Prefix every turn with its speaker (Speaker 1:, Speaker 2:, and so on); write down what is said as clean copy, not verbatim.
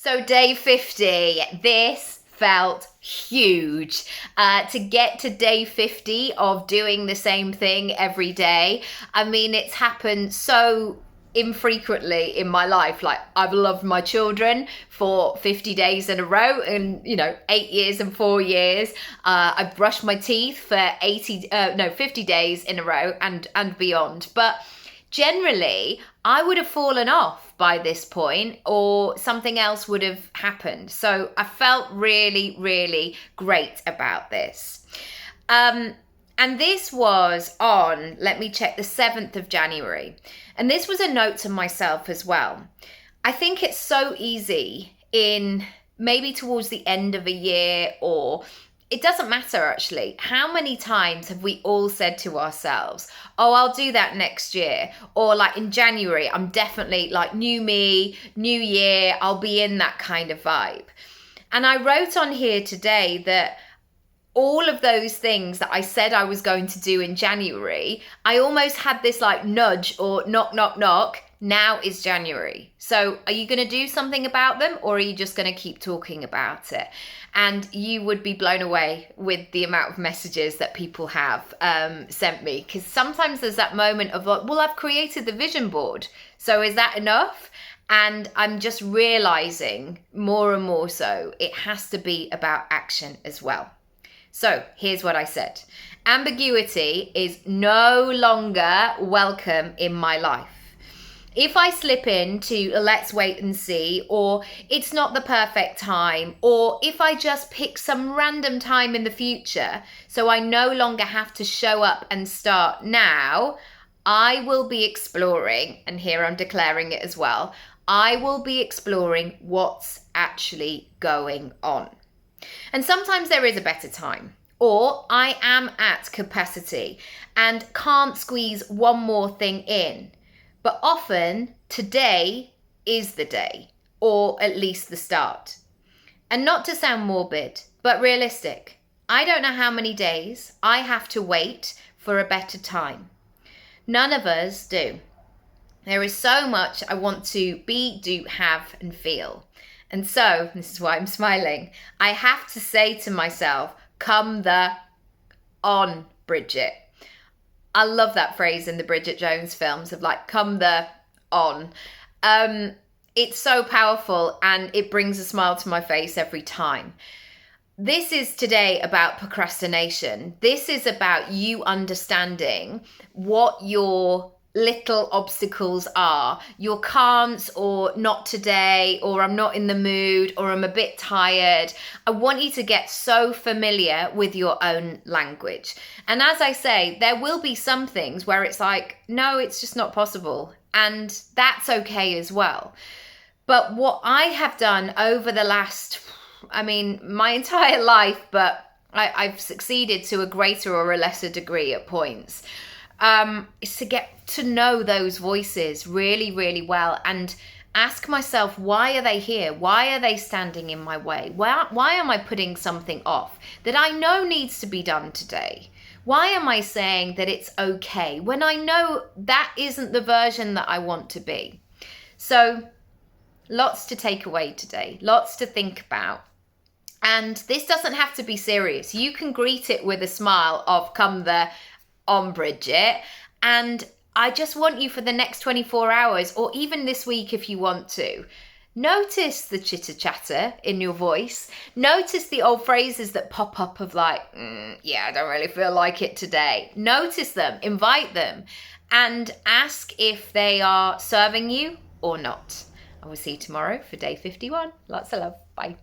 Speaker 1: So day 50, this felt huge. To get to day 50 of doing the same thing every day. I mean, it's happened so infrequently in my life. Like, I've loved my children for 50 days in a row and 8 years and 4 years. I've brushed my teeth for 50 days in a row and beyond. But generally, I would have fallen off by this point or something else would have happened. So I felt really, really great about this. And this was on, let me check, the 7th of January. And this was a note to myself as well. I think it's so easy in maybe towards the end of a year, or it doesn't matter actually. How many times have we all said to ourselves, oh, I'll do that next year. Or like in January, I'm definitely like new me, new year, I'll be in that kind of vibe. And I wrote on here today that all of those things that I said I was going to do in January, I almost had this like nudge or knock, knock, knock. Now is January. So are you going to do something about them, or are you just going to keep talking about it? And you would be blown away with the amount of messages that people have sent me. Because sometimes there's that moment of like, well, I've created the vision board. So is that enough? And I'm just realizing more and more so, it has to be about action as well. So here's what I said. Ambiguity is no longer welcome in my life. If I slip into a let's wait and see, or it's not the perfect time, or if I just pick some random time in the future, so I no longer have to show up and start now, I will be exploring, and here I'm declaring it as well, I will be exploring what's actually going on. And sometimes there is a better time, or I am at capacity and can't squeeze one more thing in. But often today is the day, or at least the start. And not to sound morbid, but realistic. I don't know how many days I have to wait for a better time. None of us do. There is so much I want to be, do, have, and feel. And so, this is why I'm smiling, I have to say to myself, come the on, Bridget. I love that phrase in the Bridget Jones films of like, come the on. It's so powerful and it brings a smile to my face every time. This is today about procrastination. This is about you understanding what your little obstacles are, your can'ts, or not today, or I'm not in the mood, or I'm a bit tired. I want you to get so familiar with your own language. And as I say, there will be some things where it's like, no, it's just not possible. And that's okay as well. But what I have done over the last, my entire life, but I've succeeded to a greater or a lesser degree at points, is to get to know those voices really, really well and ask myself, why are they here? Why are they standing in my way? Why am I putting something off that I know needs to be done today? Why am I saying that it's okay when I know that isn't the version that I want to be? So lots to take away today, lots to think about. And this doesn't have to be serious. You can greet it with a smile of come the on, Bridget. And I just want you for the next 24 hours, or even this week if you want to, notice the chitter chatter in your voice. Notice the old phrases that pop up of like, yeah, I don't really feel like it today. Notice them, invite them, and ask if they are serving you or not. I will see you tomorrow for day 51. Lots of love. Bye.